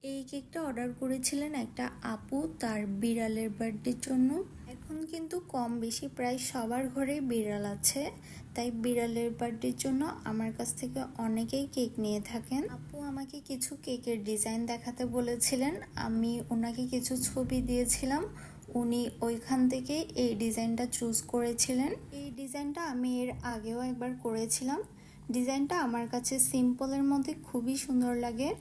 এই কেকটা অর্ডার করেছিলেন একটা আপু তার বিড়ালের বার্থডের জন্য। এখন কিন্তু কম বেশি প্রায় সবার ঘরেই বিড়াল আছে, তাই বিড়ালের বার্থডের জন্য আমার কাছ থেকে অনেকেই কেক নিয়ে থাকেন। আপু আমাকে কিছু কেকের ডিজাইন দেখাতে বলেছিলেন, আমি ওনাকে কিছু ছবি দিয়েছিলাম, উনি ওইখান থেকে এই ডিজাইনটা চুজ করেছিলেন। এই ডিজাইনটা আমি এর আগেও একবার করেছিলাম। ডিজাইনটা আমার কাছে সিম্পলের মধ্যে খুবই সুন্দর লাগে।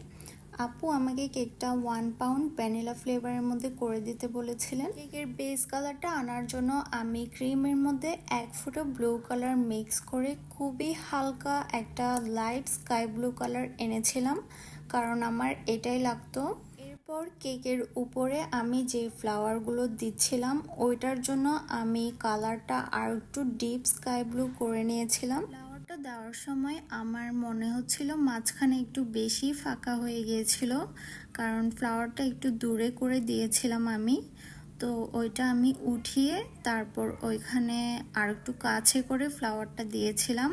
আপু আমাকে কেকটা 1 পাউন্ড ভ্যানিলা ফ্লেভারের মধ্যে করে দিতে বলেছিলেন। কেকের বেস কালারটা আনার জন্য আমি ক্রিমের মধ্যে 1 ফোঁটা ব্লু কালার মিক্স করে খুবই হালকা একটা লাইট স্কাই ব্লু কালার এনেছিলাম, কারণ আমার এটাই লাগতো। এরপর কেকের উপরে আমি যে ফ্লাওয়ারগুলো দিচ্ছিলাম ওইটার জন্য আমি কালারটা আর একটু ডিপ স্কাই ব্লু করে নিয়েছিলাম। দেওয়ার সময় আমার মনে হচ্ছিল মাঝখানে একটু বেশি ফাঁকা হয়ে গিয়েছিল, কারণ ফ্লাওয়ারটা একটু দূরে করে দিয়েছিলাম আমি। তো ওইটা আমি উঠিয়ে তারপর ওইখানে আর একটু কাছে করে ফ্লাওয়ারটা দিয়েছিলাম,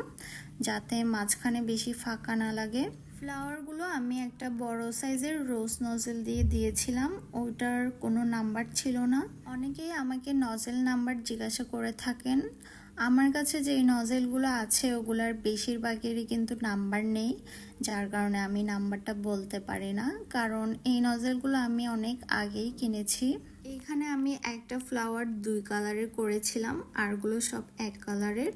যাতে মাঝখানে বেশি ফাঁকা না লাগে। ফ্লাওয়ারগুলো আমি একটা বড় সাইজের রোজ নজেল দিয়ে দিয়েছিলাম, ওইটার কোনো নাম্বার ছিল না। অনেকেই আমাকে নজেল নাম্বার জিজ্ঞাসা করে থাকেন। আমার কাছে যেই নজেলগুলো আছে ওগুলার বেশিরভাগেরই কিন্তু নাম্বার নেই, যার কারণে আমি নাম্বারটা বলতে পারি না, কারণ এই নজেলগুলো আমি অনেক আগেই কিনেছি। এইখানে আমি একটা ফ্লাওয়ার 2 কালারের করেছিলাম, আরগুলো সব 1 কালারের।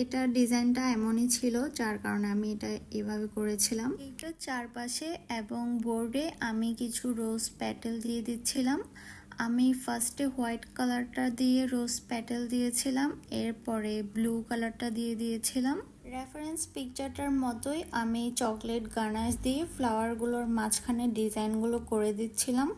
এটা ডিজাইনটা এমনই ছিল, যার কারণে আমি এটা এভাবে করেছিলাম। এটার চারপাশে এবং বোর্ডে আমি কিছু রোজ প্যাটেল দিয়ে দিচ্ছিলাম। আমি ফার্স্টে হোয়াইট কালারটা দিয়ে রোজ প্যাটেল দিয়েছিলাম, এরপরে ব্লু কালারটা দিয়ে দিয়েছিলাম। রেফারেন্স পিকচারটার মতোই আমি চকলেট গানাশ দিয়ে ফ্লাওয়ারগুলোর মাঝখানে ডিজাইনগুলো করে দিচ্ছিলাম।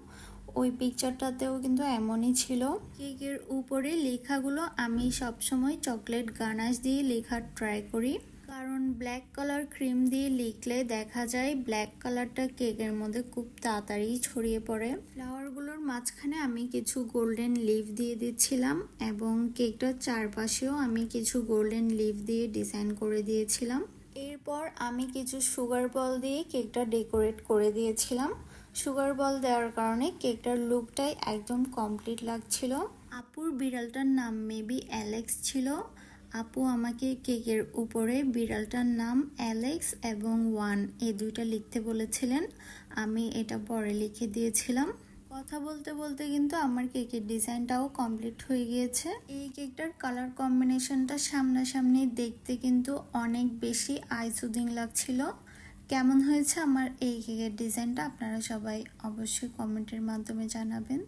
ওই পিকচারটাতেও কিন্তু এমনই ছিল। কেকের উপরে লেখাগুলো আমি সবসময় চকলেট গানাশ দিয়ে লেখার ট্রাই করি, কারণ ব্ল্যাক কালার ক্রিম দিয়ে লিখলে দেখা যায় ব্ল্যাক কালারটা কেকের মধ্যে খুব তাড়াতাড়ি ছড়িয়ে পড়ে। ফ্লাওয়ারগুলোর মাঝখানে আমি কিছু গোল্ডেন লিফ দিয়ে দিচ্ছিলাম এবং কেকটার চারপাশেও আমি কিছু গোল্ডেন লিফ দিয়ে ডিজাইন করে দিয়েছিলাম। এরপর আমি কিছু সুগার বল দিয়ে কেকটা ডেকোরেট করে দিয়েছিলাম। সুগার বল দেওয়ার কারণে কেকটার লুকটাই একদম কমপ্লিট লাগছিল। আপুর বিড়ালটার নাম মেবি অ্যালেক্স ছিল। আপু আমাকে কেকের উপরে বিড়ালটার নাম অ্যালেক্স এবং 1 এই দুইটা লিখতে বলেছিলেন, আমি এটা পরে লিখে দিয়েছিলাম। কথা বলতে বলতে কিন্তু আমার কেকের ডিজাইনটাও কমপ্লিট হয়ে গিয়েছে। এই কেকটার কালার কম্বিনেশনটা সামনাসামনি দেখতে কিন্তু অনেক বেশি আই সুদিং লাগছিল। কেমন হয়েছে আমার এই কেকের ডিজাইনটা আপনারা সবাই অবশ্যই কমেন্টের মাধ্যমে জানাবেন।